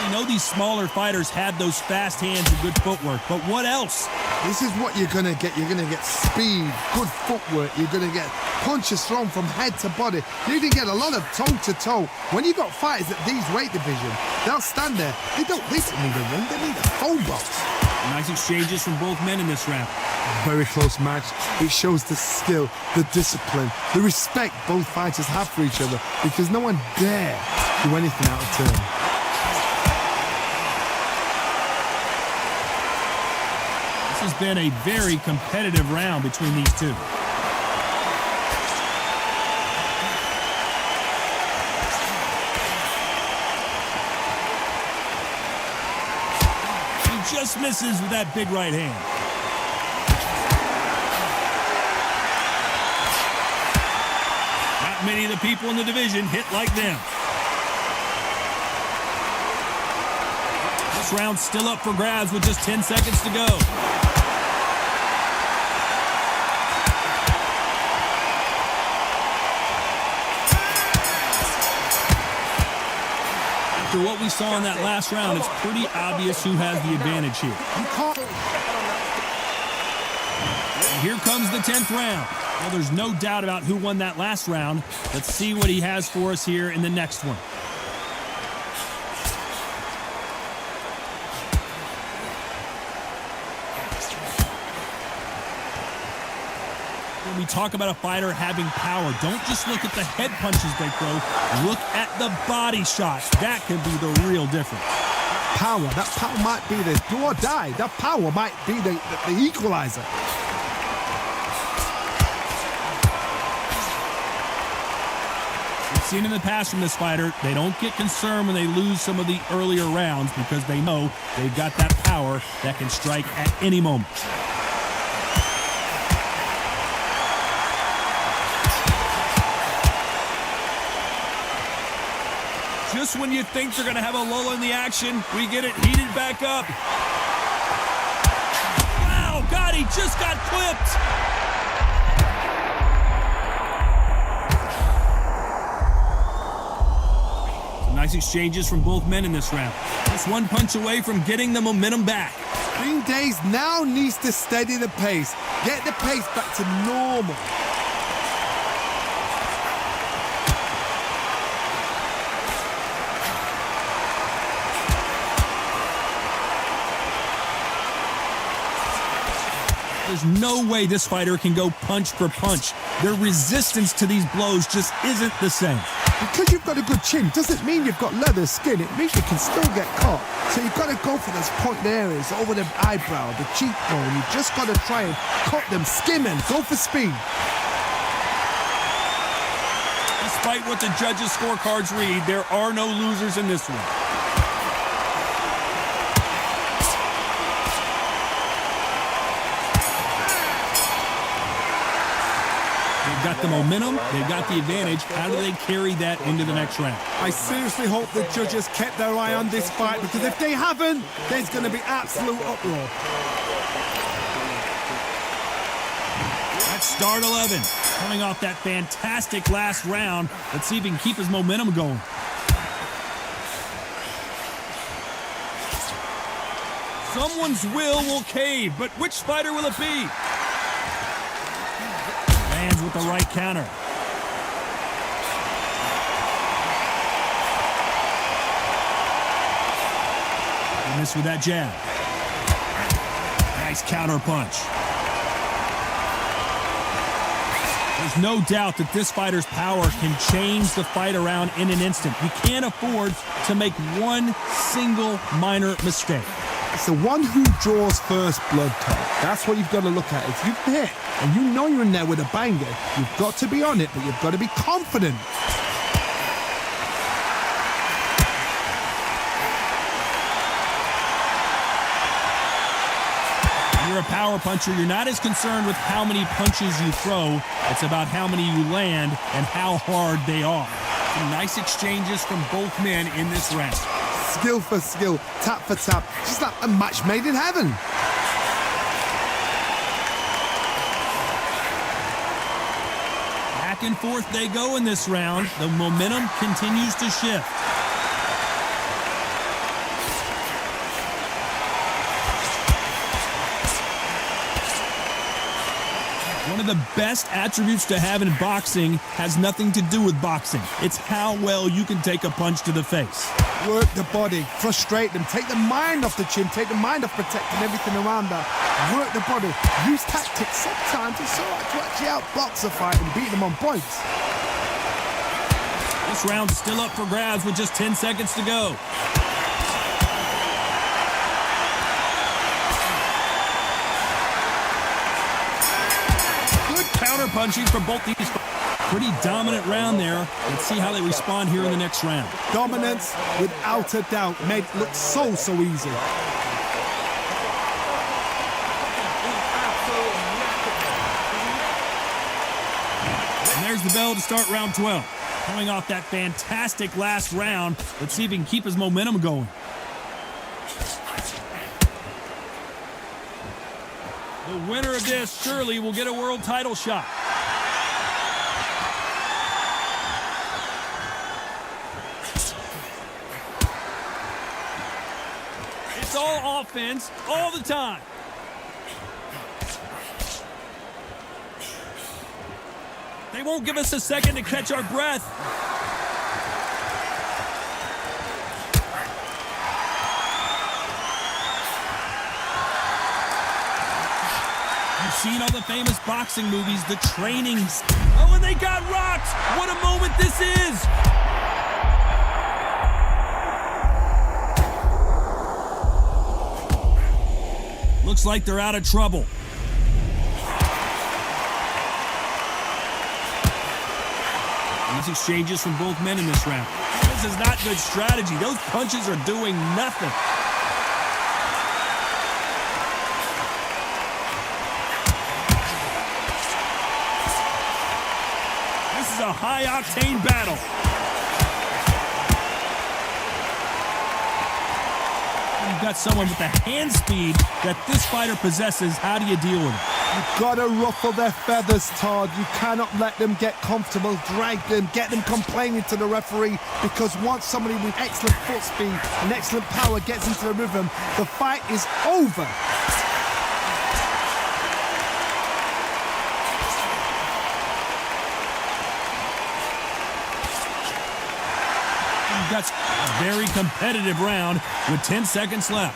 You know these smaller fighters have those fast hands and good footwork, but what else? This is what you're going to get. You're going to get speed, good footwork. You're going to get punches thrown from head to body. You're going to get a lot of toe-to-toe. When you got fighters at these weight division, they'll stand there. They don't need a ring. They need a phone box. Nice exchanges from both men in this round. Very close match. It shows the skill, the discipline, the respect both fighters have for each other because no one dare do anything out of turn. This has been a very competitive round between these two. He just misses with that big right hand. Not many of the people in the division hit like them. This round's still up for grabs with just 10 seconds to go. After what we saw in that last round, it's pretty obvious who has the advantage here. And here comes the 10th round. Well, there's no doubt about who won that last round. Let's see what he has for us here in the next one. When we talk about a fighter having power, don't just look at the head punches they throw. Look at the body shots. That can be the real difference. Power. That power might be the do or die. That power might be the equalizer. We've seen in the past from this fighter, they don't get concerned when they lose some of the earlier rounds because they know they've got that power that can strike at any moment. Just when you think they're going to have a lull in the action, we get it heated back up. Wow, God, he just got clipped. Some nice exchanges from both men in this round. Just one punch away from getting the momentum back. Green Days now needs to steady the pace. Get the pace back to normal. There's no way this fighter can go punch for punch. Their resistance to these blows just isn't the same. Because you've got a good chin doesn't mean you've got leather skin. It means you can still get caught. So you've got to go for those point areas, over the eyebrow, the cheekbone. You've just got to try and cut them, skim and go for speed. Despite what the judges' scorecards read, there are no losers in this one. They've got the momentum, they've got the advantage. How do they carry that into the next round? I seriously hope the judges kept their eye on this fight because if they haven't, there's going to be absolute uproar. That's start 11. Coming off that fantastic last round. Let's see if he can keep his momentum going. Someone's will cave, but which fighter will it be? Lands with the right counter. He missed with that jab. Nice counter punch. There's no doubt that this fighter's power can change the fight around in an instant. You can't afford to make one single minor mistake. It's the one who draws first blood, Todd. That's what you've got to look at. If you've hit and you know you're in there with a banger, you've got to be on it, but you've got to be confident. When you're a power puncher, you're not as concerned with how many punches you throw. It's about how many you land and how hard they are. Some nice exchanges from both men in this round. Skill for skill, tap for tap, just like a match made in heaven. Back and forth they go in this round. The momentum continues to shift. One of the best attributes to have in boxing has nothing to do with boxing. It's how well you can take a punch to the face. Work the body, frustrate them, take the mind off the chin, take the mind off protecting everything around that. Work the body, use tactics sometimes it's alright to actually outbox a fight and beat them on points. This round's still up for grabs with just 10 seconds to go. Counter punching from both these. Pretty dominant round there. Let's see how they respond here in the next round. Dominance, without a doubt, made it look so easy. And there's the bell to start round 12. Coming off that fantastic last round, let's see if he can keep his momentum going. The winner of this surely will get a world title shot. It's all offense all the time. They won't give us a second to catch our breath. You've seen all the famous boxing movies, the trainings. Oh, and they got rocked! What a moment this is! Looks like they're out of trouble. These exchanges from both men in this round. This is not good strategy. Those punches are doing nothing. This is a high-octane battle. You've got someone with the hand speed that this fighter possesses. How do you deal with it? You've got to ruffle their feathers, Todd. You cannot let them get comfortable, drag them, get them complaining to the referee, because once somebody with excellent foot speed and excellent power gets into the rhythm, the fight is over. That's a very competitive round with 10 seconds left.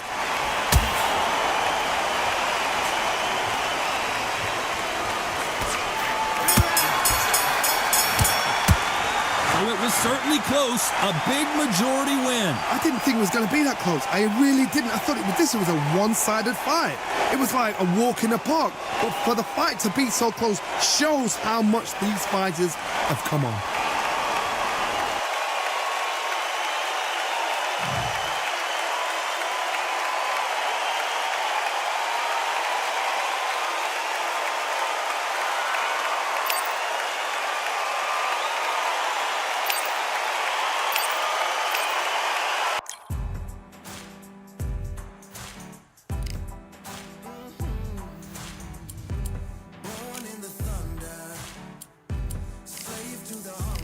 So it was certainly close, a big majority win. I didn't think it was going to be that close. I really didn't. I thought this was a one-sided fight. It was like a walk in the park. But for the fight to be so close shows how much these fighters have come on. Born in the thunder, slave to the hunger.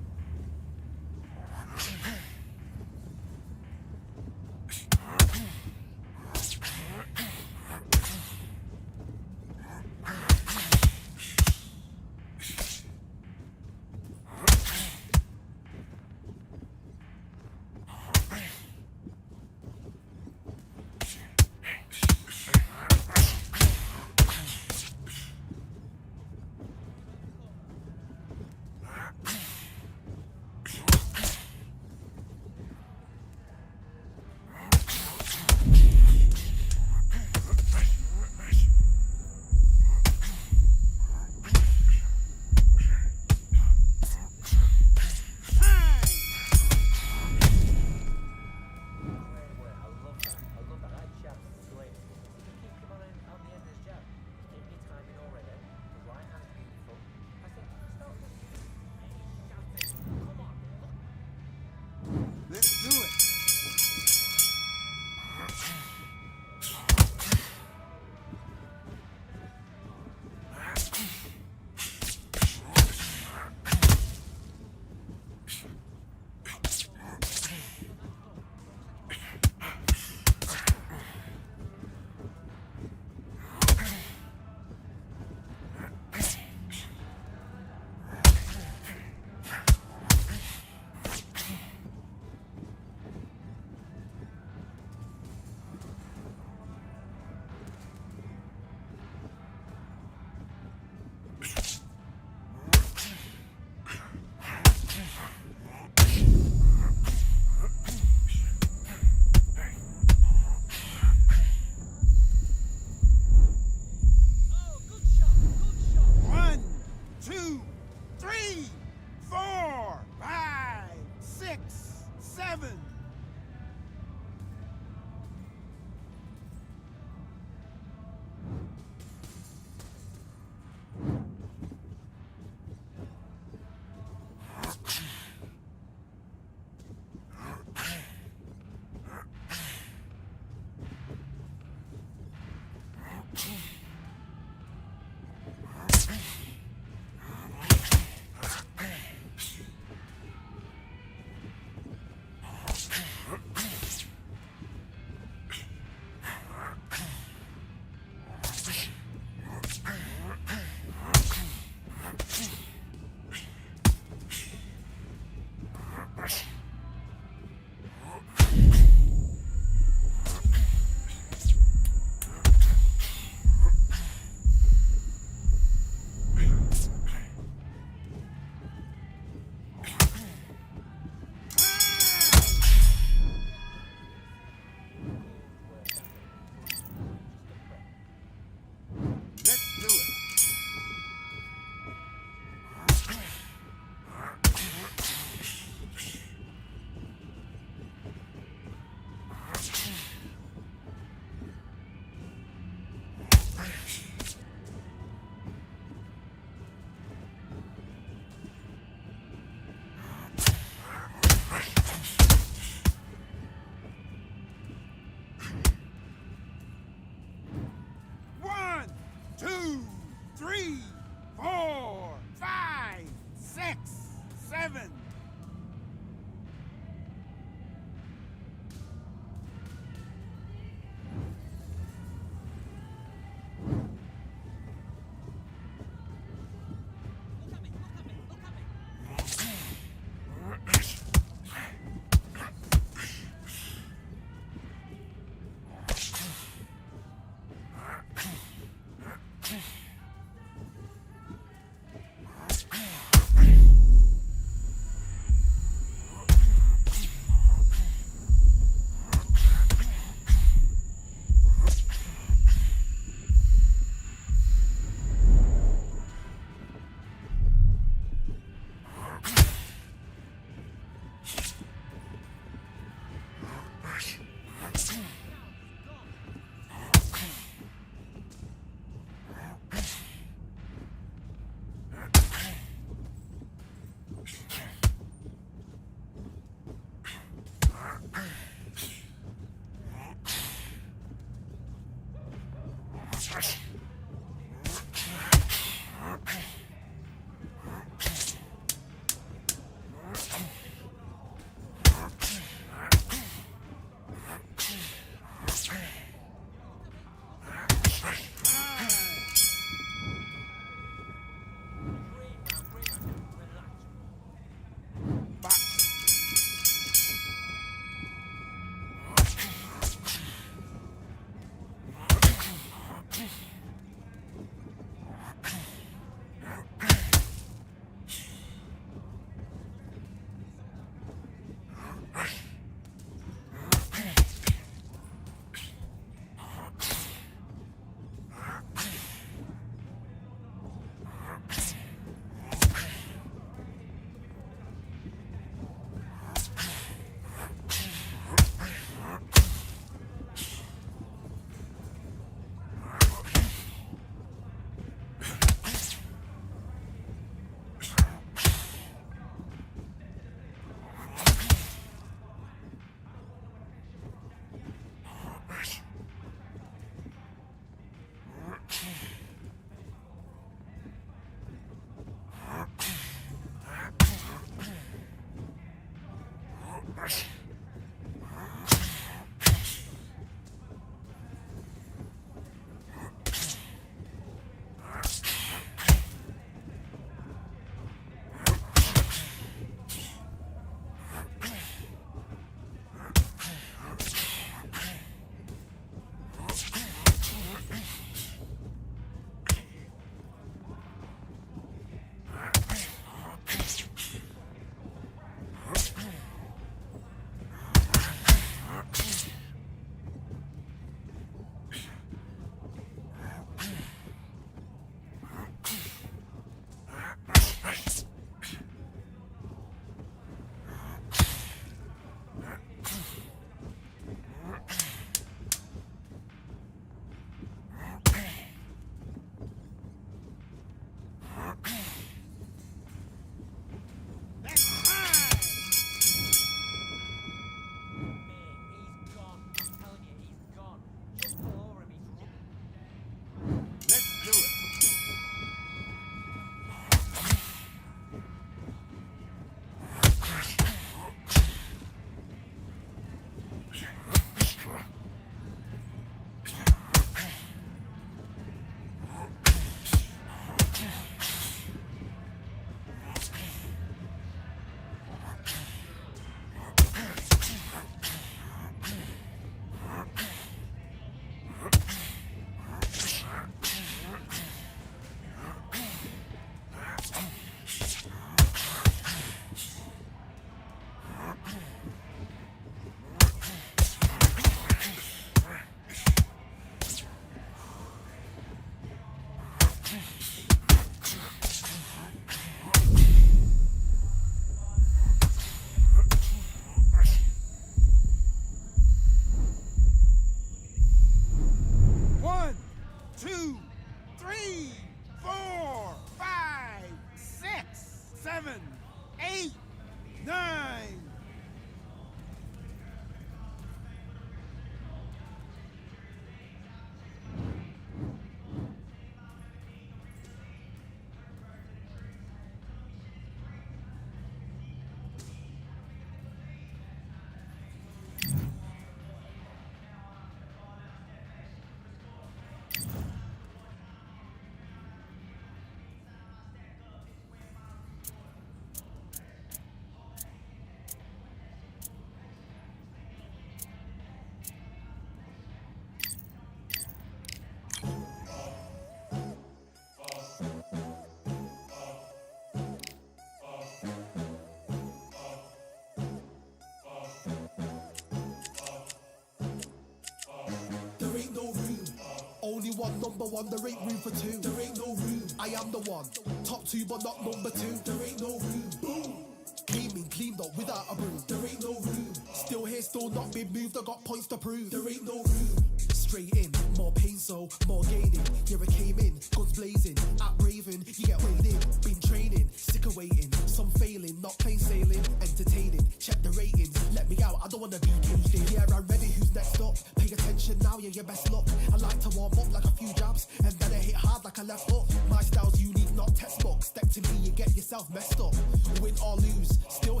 Only one number one, there ain't room for two. There ain't no room. I am the one. Top two, but not number two. There ain't no room. Boom. Came in, cleaned up without a broom. There ain't no room. Still here, still not been moved. I got points to prove. There ain't no room. Straight in, more pain, so more gaining. Yeah, I came in, guns blazing. At Raven, you get weighed in. Been training, sick of waiting. Some failing, not plain sailing. Entertaining, check the ratings. Let me out, I don't wanna be caged in. Yeah, I'm ready, who's next up? Pay attention now, yeah, your best luck. I like to warm up like a few jabs, and then I hit hard like a left hook. My style's unique, not textbook. Step to me, you get yourself messed up. Win or lose, still.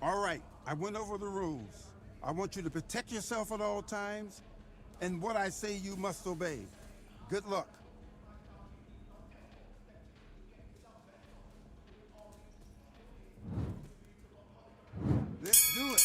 All right, I went over the rules. I want you to protect yourself at all times, and what I say you must obey. Good luck. Let's do it.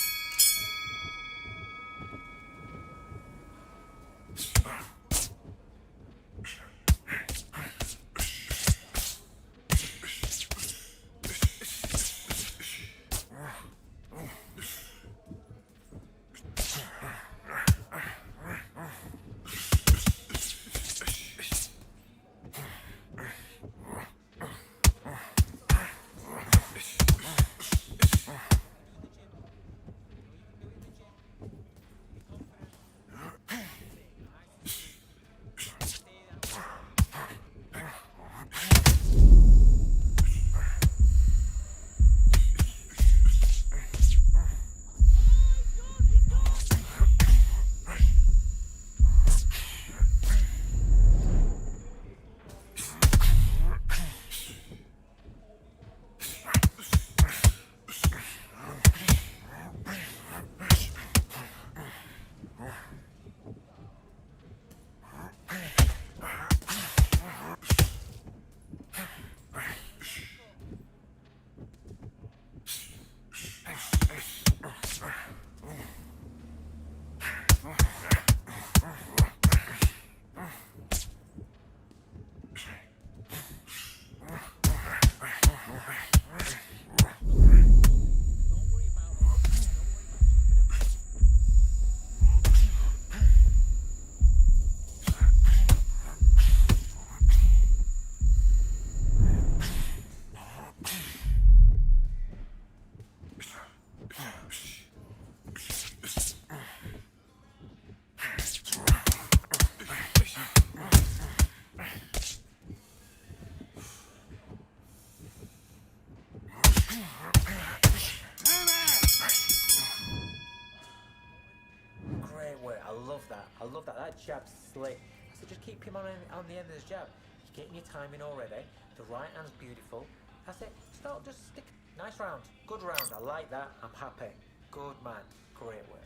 I love that. That jab's slick. So just keep him on the end of his jab. You're getting your timing already. The right hand's beautiful. That's it. Start, just stick. Nice round. Good round. I like that. I'm happy. Good man. Great work.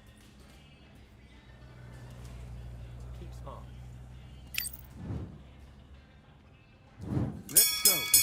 Keep smart. Let's go.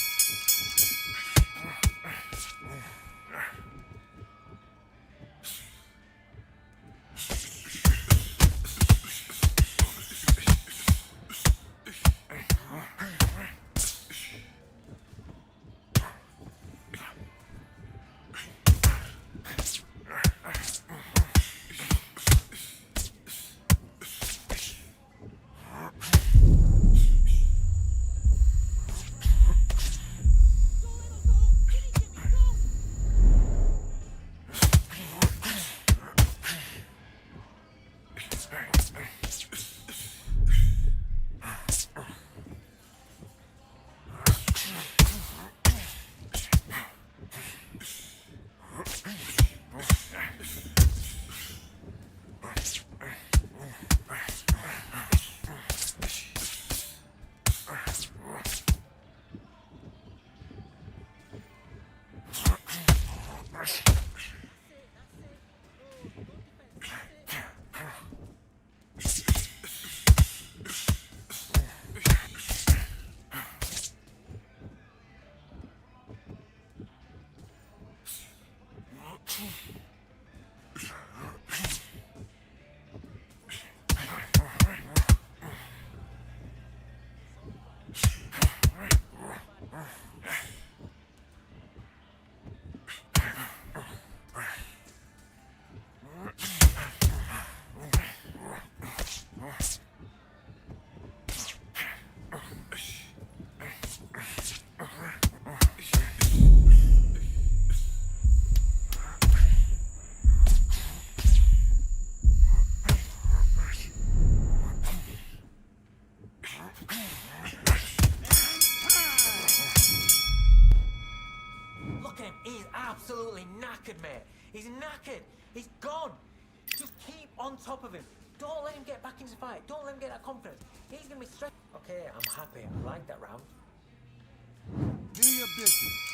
He's knackered. He's gone. Just keep on top of him. Don't let him get back into the fight. Don't let him get that confidence. He's going to be stressed. Okay, I'm happy. I like that round. Do your business.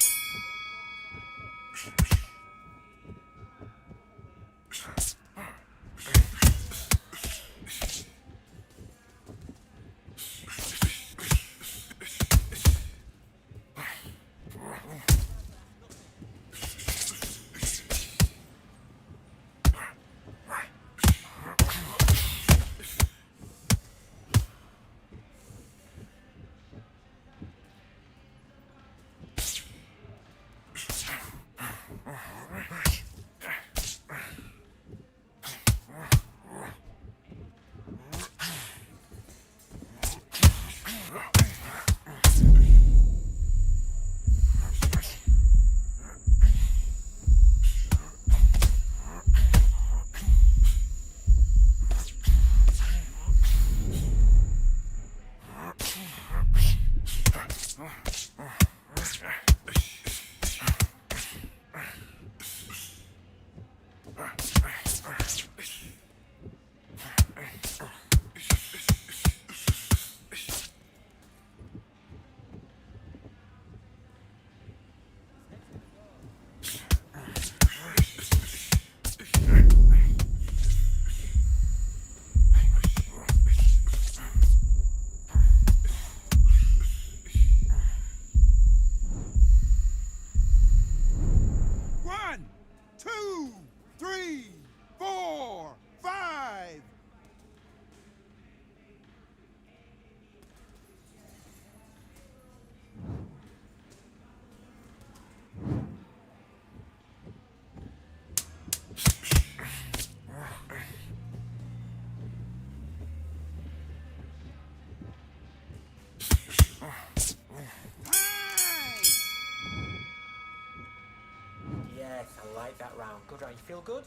Yes, I like that round. Good round. You feel good?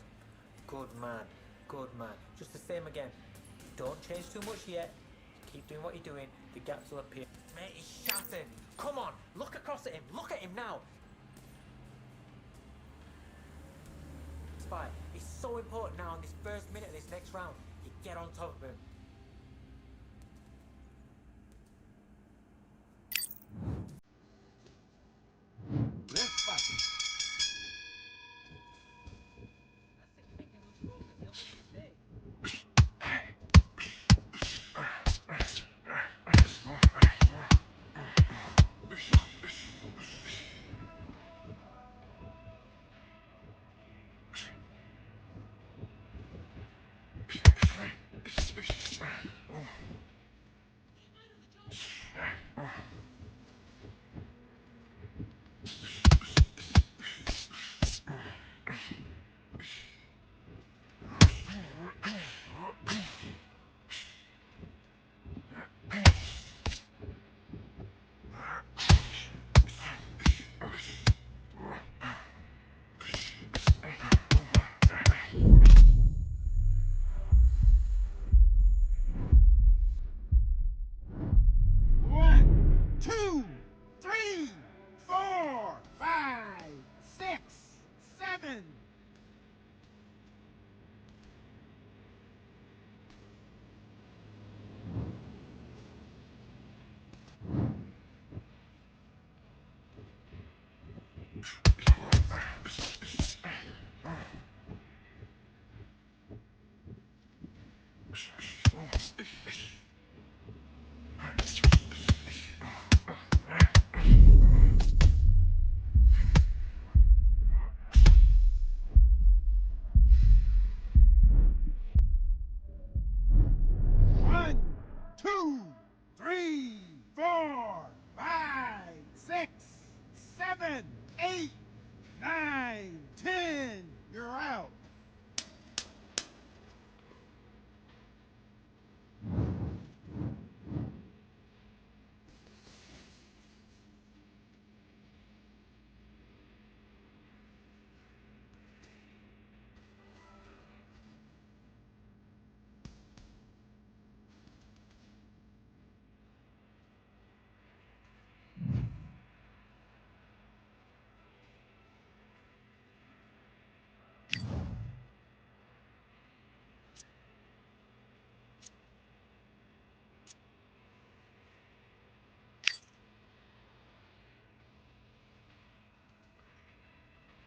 Good man. Good man. Just the same again. Don't change too much yet. Keep doing what you're doing. The gaps will appear. Mate, he's shattered. Come on. Look across at him. Look at him now. Fight. It's so important now in this first minute of this next round. You get on top of him. Let's fight.